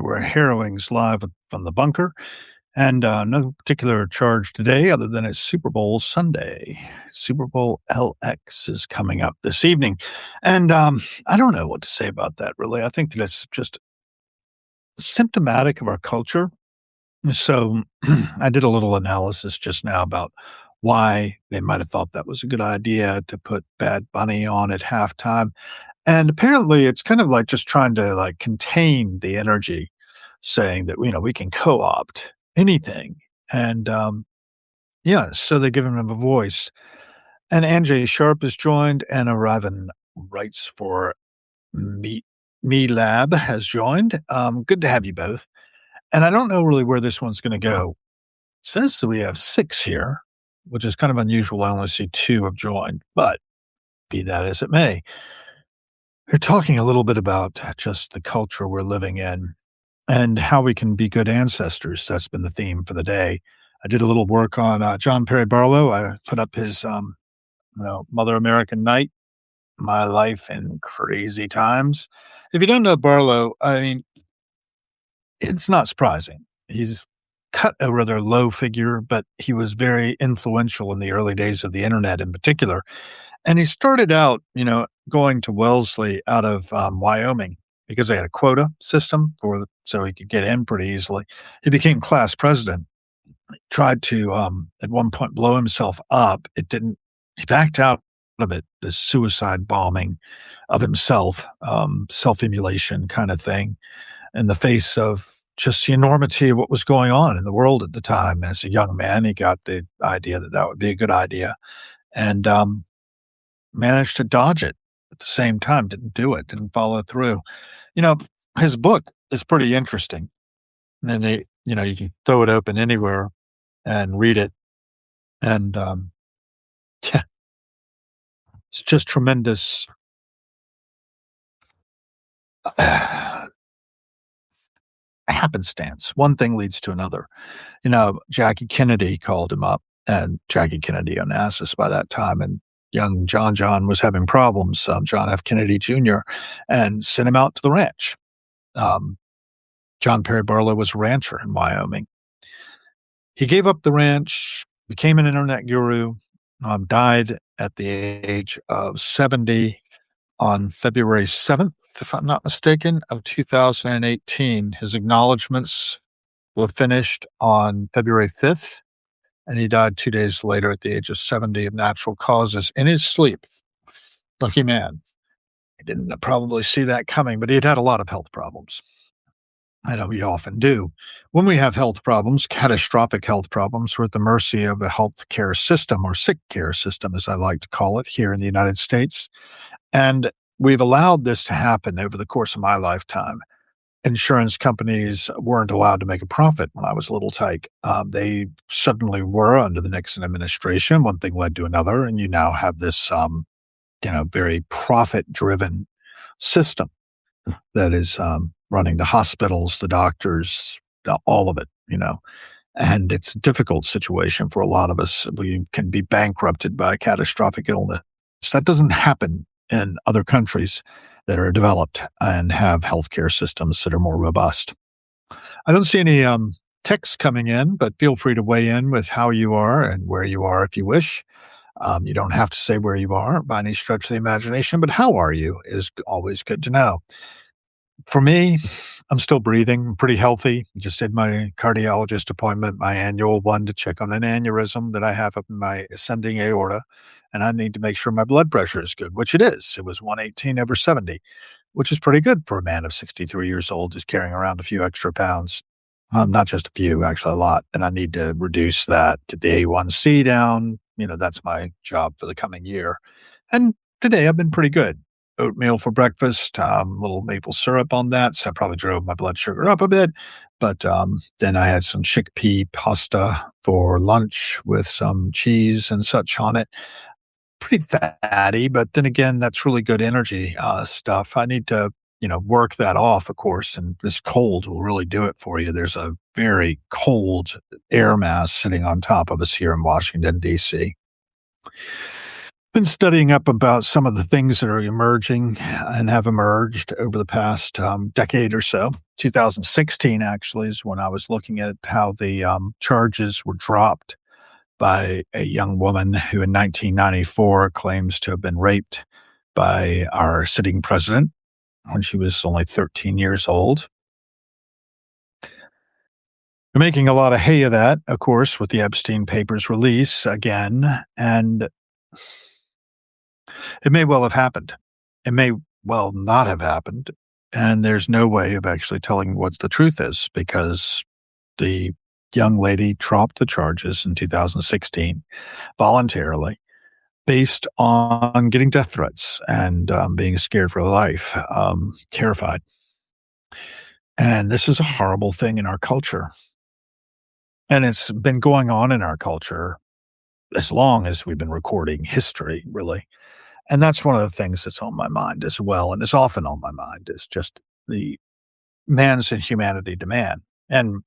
We're Harrowings live from the bunker, and no particular charge today other than it's Super Bowl Sunday. Super Bowl LX is coming up this evening. And I don't know what to say about that, really. I think that it's just symptomatic of our culture. So I did a little analysis just now about why they might have thought that was a good idea to put Bad Bunny on at halftime. And apparently it's kind of like just trying to like contain the energy, saying that, we can co-opt anything. And yeah, so they give him a voice. And Anjay Sharp is joined, and Raven writes for Me Me Lab has joined. Good to have you both. And I don't know really where this one's going to go. It says that we have 6 here, which is kind of unusual. I only see 2 have joined, but be that as it may, we're talking a little bit about just the culture we're living in and how we can be good ancestors. That's been the theme for the day. I did a little work on John Perry Barlow. I put up his Mother American Night, My Life in Crazy Times. If you don't know Barlow, I mean, it's not surprising. He's cut a rather low figure, but he was very influential in the early days of the internet in particular. And he started out, going to Wellesley out of Wyoming because they had a quota system so he could get in pretty easily. He became class president, tried to, at one point, blow himself up. It didn't, he backed out of it, this suicide bombing of himself, self-immolation kind of thing, in the face of just the enormity of what was going on in the world at the time. As a young man, he got the idea that that would be a good idea and managed to dodge it at the same time, didn't do it, didn't follow through. You know, his book is pretty interesting. And you can throw it open anywhere and read it. And yeah, it's just tremendous happenstance. One thing leads to another. Jackie Kennedy called him up, and Jackie Kennedy Onassis by that time, and young John was having problems, John F. Kennedy Jr., and sent him out to the ranch. John Perry Barlow was a rancher in Wyoming. He gave up the ranch, became an internet guru, died at the age of 70 on February 7th, if I'm not mistaken, of 2018. His acknowledgments were finished on February 5th, and he died 2 days later at the age of 70 of natural causes in his sleep. Lucky man. He didn't probably see that coming, but he had had a lot of health problems. I know we often do. When we have health problems, catastrophic health problems, we're at the mercy of a health care system, or sick care system, as I like to call it, here in the United States. And we've allowed this to happen over the course of my lifetime. Insurance companies weren't allowed to make a profit when I was a little tyke. They suddenly were under the Nixon administration. One thing led to another, and you now have this, very profit-driven system that is running the hospitals, the doctors, all of it, And it's a difficult situation for a lot of us. We can be bankrupted by a catastrophic illness. That doesn't happen in other countries that are developed and have healthcare systems that are more robust. I don't see any texts coming in, but feel free to weigh in with how you are and where you are if you wish. You don't have to say where you are by any stretch of the imagination, but how are you is always good to know. For me, I'm still breathing, pretty healthy. Just did my cardiologist appointment, my annual one, to check on an aneurysm that I have up in my ascending aorta. And I need to make sure my blood pressure is good, which it is. It was 118/70, which is pretty good for a man of 63 years old who's carrying around a few extra pounds. Not just a few, actually a lot. And I need to reduce that, get the A1C down. That's my job for the coming year. And today I've been pretty good. Oatmeal for breakfast, little maple syrup on that, so I probably drove my blood sugar up a bit. But then I had some chickpea pasta for lunch with some cheese and such on it. Pretty fatty, but then again, that's really good energy stuff. I need to, work that off, of course, and this cold will really do it for you. There's a very cold air mass sitting on top of us here in Washington, D.C. Been studying up about some of the things that are emerging and have emerged over the past decade or so. 2016 actually is when I was looking at how the charges were dropped by a young woman who in 1994 claims to have been raped by our sitting president when she was only 13 years old. They're making a lot of hay of that, of course, with the Epstein papers release again, and it may well have happened. It may well not have happened, and there's no way of actually telling what the truth is because the young lady dropped the charges in 2016 voluntarily based on getting death threats and being scared for her life, terrified. And this is a horrible thing in our culture. And it's been going on in our culture as long as we've been recording history, really. And that's one of the things that's on my mind as well, and is often on my mind, is just the man's inhumanity to man and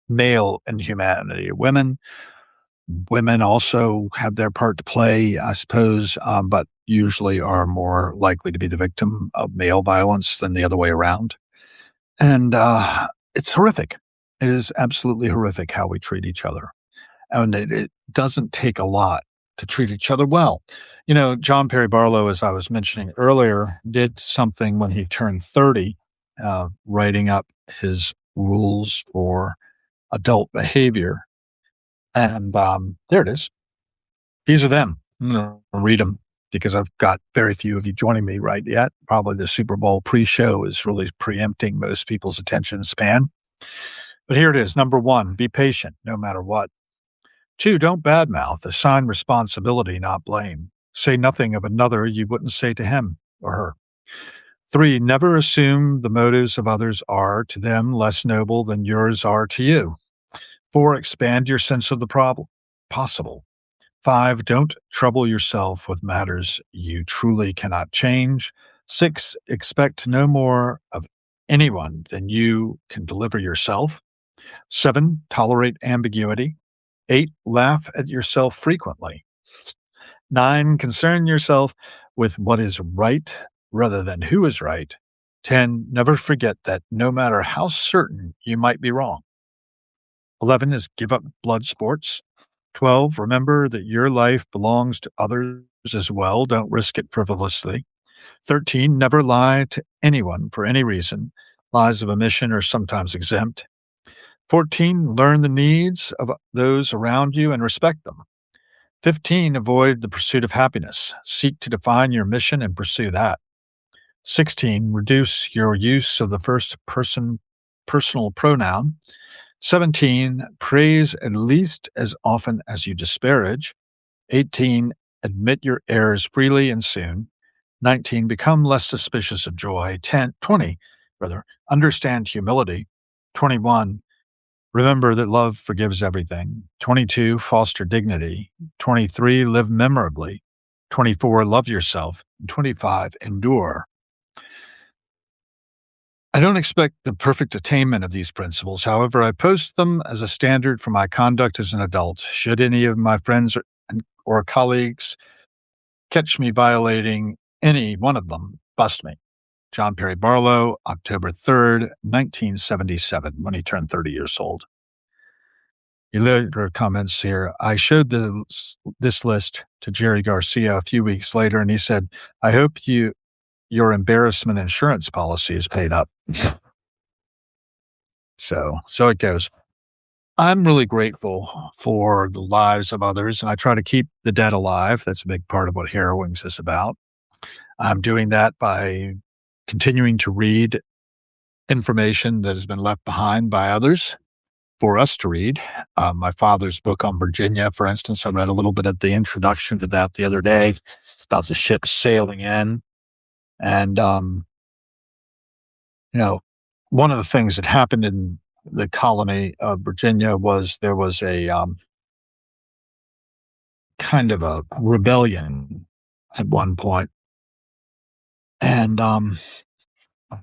male inhumanity to women. Women also have their part to play, I suppose, but usually are more likely to be the victim of male violence than the other way around. And it's horrific. It is absolutely horrific how we treat each other. And it doesn't take a lot to treat each other well. You know, John Perry Barlow, as I was mentioning earlier, did something when he turned 30, writing up his rules for adult behavior. And there it is. These are them. I'm going to read them because I've got very few of you joining me right yet. Probably the Super Bowl pre-show is really preempting most people's attention span. But here it is. Number one, be patient no matter what. Two, don't badmouth. Assign responsibility, not blame. Say nothing of another you wouldn't say to him or her. Three, never assume the motives of others are to them less noble than yours are to you. Four, expand your sense of the problem possible. Five, don't trouble yourself with matters you truly cannot change. Six, expect no more of anyone than you can deliver yourself. Seven, tolerate ambiguity. Eight, laugh at yourself frequently. Nine, concern yourself with what is right rather than who is right. 10, never forget that no matter how certain you might be wrong. 11 is give up blood sports. 12, remember that your life belongs to others as well. Don't risk it frivolously. 13, never lie to anyone for any reason. Lies of omission are sometimes exempt. 14, learn the needs of those around you and respect them. 15, avoid the pursuit of happiness. Seek to define your mission and pursue that. 16, reduce your use of the first person personal pronoun. 17, praise at least as often as you disparage. 18, admit your errors freely and soon. 19, become less suspicious of joy. 20, understand humility. 21, remember that love forgives everything. 22, foster dignity. 23, live memorably. 24, love yourself. 25, endure. I don't expect the perfect attainment of these principles. However, I post them as a standard for my conduct as an adult. Should any of my friends or colleagues catch me violating any one of them, bust me. John Perry Barlow, October 3rd, 1977, when he turned 30 years old. He later comments here, I showed this list to Jerry Garcia a few weeks later, and he said, I hope your embarrassment insurance policy is paid up. So it goes. I'm really grateful for the lives of others, and I try to keep the dead alive. That's a big part of what Hero Wings is about. I'm doing that by continuing to read information that has been left behind by others for us to read. My father's book on Virginia, for instance, I read a little bit of the introduction to that the other day about the ship sailing in. And, one of the things that happened in the colony of Virginia was there was a kind of a rebellion at one point. And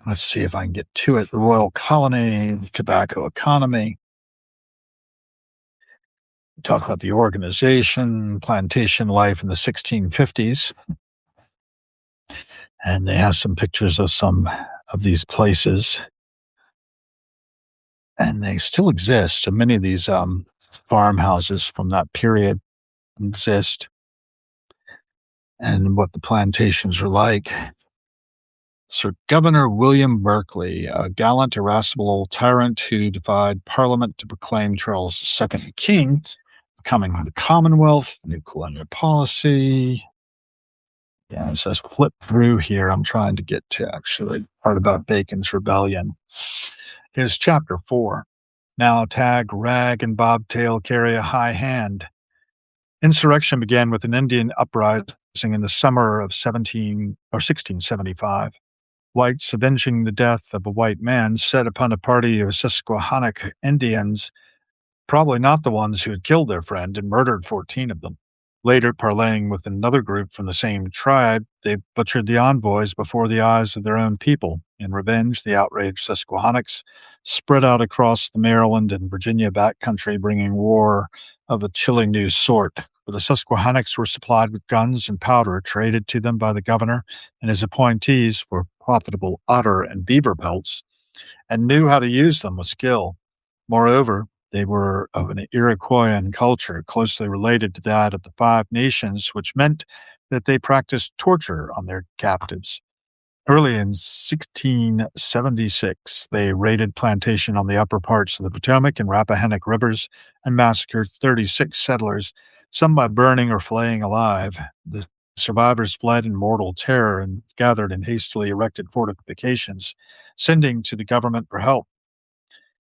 let's see if I can get to it. The Royal Colony, tobacco economy. talk about the organization, plantation life in the 1650s, and they have some pictures of some of these places, and they still exist. So many of these farmhouses from that period exist, and what the plantations are like. Sir Governor William Berkeley, a gallant, irascible old tyrant who defied Parliament to proclaim Charles II king, becoming the Commonwealth, new colonial policy. Yeah, it says flip through here. I'm trying to get to actually part about Bacon's rebellion. Here's chapter 4. Now Tag, Rag, and Bobtail carry a high hand. Insurrection began with an Indian uprising in the summer of 1675. Whites, avenging the death of a white man, set upon a party of Susquehannock Indians, probably not the ones who had killed their friend, and murdered 14 of them. Later, parleying with another group from the same tribe, they butchered the envoys before the eyes of their own people. In revenge, the outraged Susquehannocks spread out across the Maryland and Virginia backcountry, bringing war of a chilling new sort. For the Susquehannocks were supplied with guns and powder traded to them by the governor and his appointees for profitable otter and beaver pelts, and knew how to use them with skill. Moreover, they were of an Iroquoian culture closely related to that of the Five Nations, which meant that they practiced torture on their captives. Early in 1676, they raided plantation on the upper parts of the Potomac and Rappahannock rivers and massacred 36 settlers, some by burning or flaying alive. The survivors fled in mortal terror and gathered in hastily erected fortifications, sending to the government for help.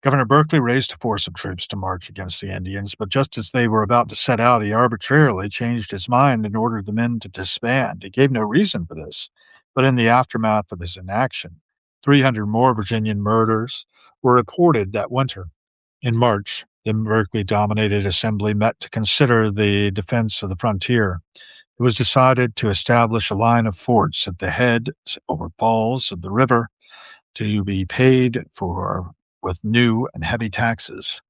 Governor Berkeley raised a force of troops to march against the Indians, but just as they were about to set out, he arbitrarily changed his mind and ordered the men to disband. He gave no reason for this, but in the aftermath of his inaction, 300 more Virginian murders were reported that winter. In March, the Berkeley-dominated assembly met to consider the defense of the frontier. It was decided to establish a line of forts at the heads or falls of the river to be paid for with new and heavy taxes.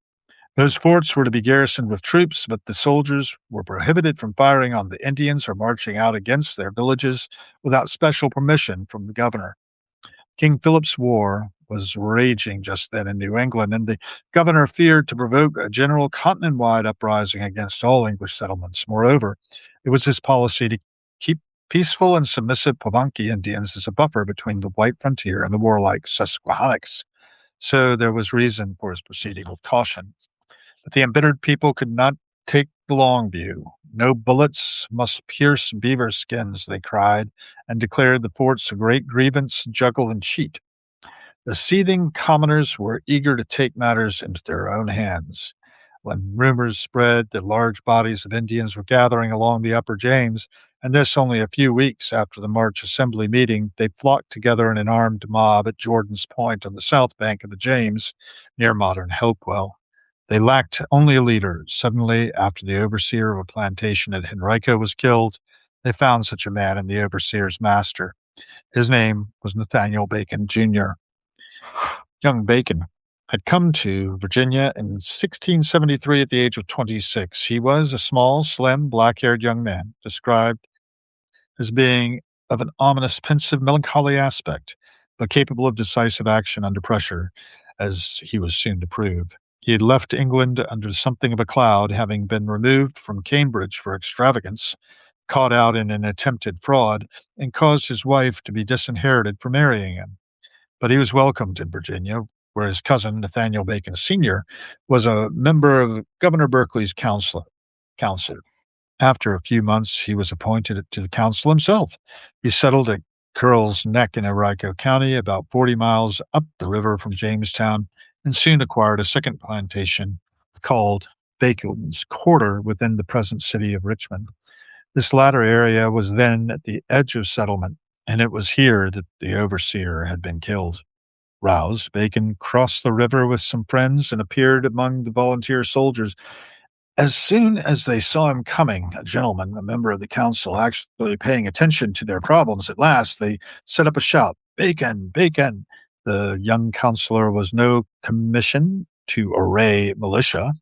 Those forts were to be garrisoned with troops, but the soldiers were prohibited from firing on the Indians or marching out against their villages without special permission from the governor. King Philip's War was raging just then in New England, and the governor feared to provoke a general continent-wide uprising against all English settlements. Moreover, it was his policy to keep peaceful and submissive Pamunkey Indians as a buffer between the white frontier and the warlike Susquehannocks. So there was reason for his proceeding with caution. But the embittered people could not take the long view. No bullets must pierce beaver skins, they cried, and declared the forts a great grievance, juggle, and cheat. The seething commoners were eager to take matters into their own hands. When rumors spread that large bodies of Indians were gathering along the upper James, and this only a few weeks after the March Assembly meeting, they flocked together in an armed mob at Jordan's Point on the south bank of the James, near modern Hopewell. They lacked only a leader. Suddenly, after the overseer of a plantation at Henrico was killed, they found such a man in the overseer's master. His name was Nathaniel Bacon, Jr. Young Bacon had come to Virginia in 1673 at the age of 26. He was a small, slim, black-haired young man, described as being of an ominous, pensive, melancholy aspect, but capable of decisive action under pressure, as he was soon to prove. He had left England under something of a cloud, having been removed from Cambridge for extravagance, caught out in an attempted fraud, and caused his wife to be disinherited for marrying him. But he was welcomed in Virginia, where his cousin, Nathaniel Bacon Sr., was a member of Governor Berkeley's council. After a few months, he was appointed to the council himself. He settled at Curl's Neck in Henrico County, about 40 miles up the river from Jamestown, and soon acquired a second plantation called Bacon's Quarter within the present city of Richmond. This latter area was then at the edge of settlement, and it was here that the overseer had been killed. Roused, Bacon crossed the river with some friends and appeared among the volunteer soldiers. As soon as they saw him coming, a gentleman, a member of the council, actually paying attention to their problems at last, they set up a shout, "Bacon! Bacon!" The young councilor was no commission to array militia.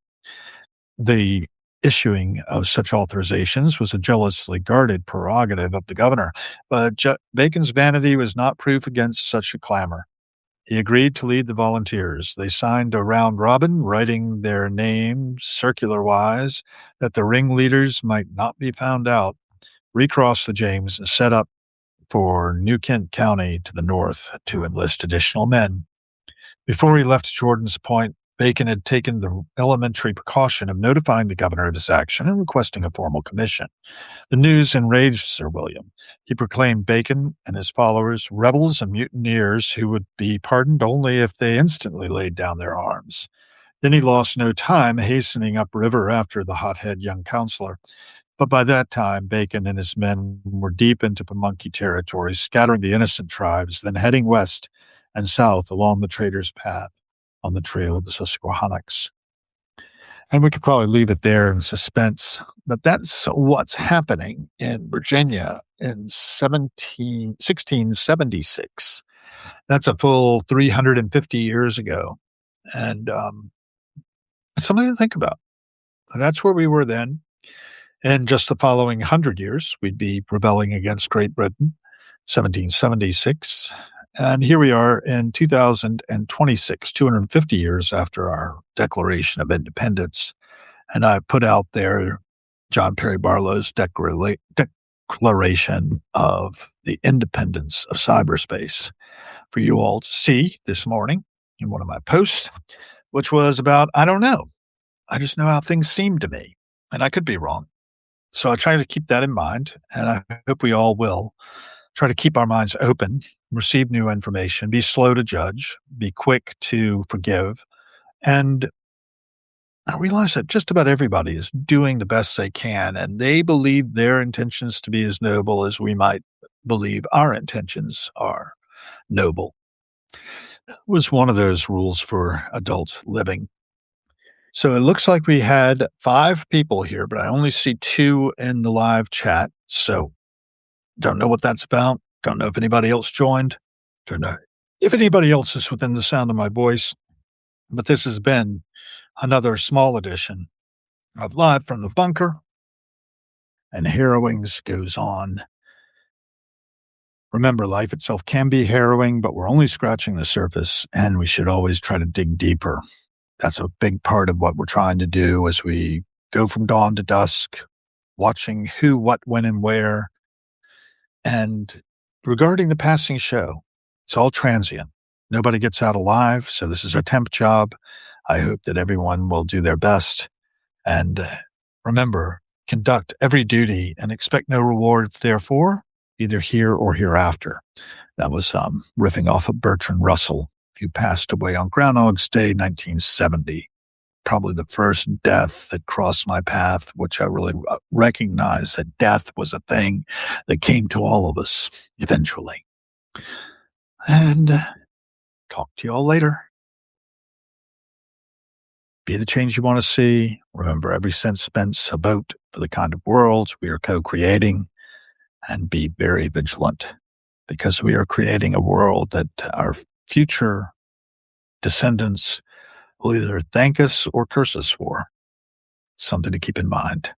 The Issuing of such authorizations was a jealously guarded prerogative of the governor, but Bacon's vanity was not proof against such a clamor. He agreed to lead the volunteers. They signed a round robin, writing their names circular-wise that the ringleaders might not be found out, recrossed the James, and set up for New Kent County to the north to enlist additional men. Before he left Jordan's Point, Bacon had taken the elementary precaution of notifying the governor of his action and requesting a formal commission. The news enraged Sir William. He proclaimed Bacon and his followers rebels and mutineers who would be pardoned only if they instantly laid down their arms. Then he lost no time hastening upriver after the hothead young counselor. But by that time, Bacon and his men were deep into Pamunkey territory, scattering the innocent tribes, then heading west and south along the trader's path on the trail of the Susquehannocks. And we could probably leave it there in suspense, but that's what's happening in Virginia in 1676. That's a full 350 years ago. And something to think about. That's where we were then. In just the following 100 years, we'd be rebelling against Great Britain, 1776. And here we are in 2026, 250 years after our Declaration of Independence. And I put out there John Perry Barlow's Declaration of the Independence of Cyberspace for you all to see this morning in one of my posts, which was about, I don't know. I just know how things seem to me, and I could be wrong. So I try to keep that in mind, and I hope we all will try to keep our minds open, receive new information, be slow to judge, be quick to forgive, and I realize that just about everybody is doing the best they can, and they believe their intentions to be as noble as we might believe our intentions are noble. It was one of those rules for adult living. So it looks like we had 5 people here, but I only see 2 in the live chat. So don't know what that's about. Don't know if anybody else joined. Don't know if anybody else is within the sound of my voice. But this has been another small edition of Live from the Bunker. And Harrowings goes on. Remember, life itself can be harrowing, but we're only scratching the surface, and we should always try to dig deeper. That's a big part of what we're trying to do as we go from dawn to dusk, watching who, what, when, and where. And regarding the passing show, it's all transient. Nobody gets out alive, so this is a temp job. I hope that everyone will do their best. And remember, conduct every duty and expect no reward therefore, either here or hereafter. That was riffing off of Bertrand Russell, who passed away on Groundhog's Day, 1970. Probably the first death that crossed my path, which I really recognized that death was a thing that came to all of us eventually. And talk to you all later. Be the change you want to see. Remember, every cent spent's a vote for the kind of world we are co-creating, and be very vigilant because we are creating a world that our future descendants will either thank us or curse us for. Something to keep in mind.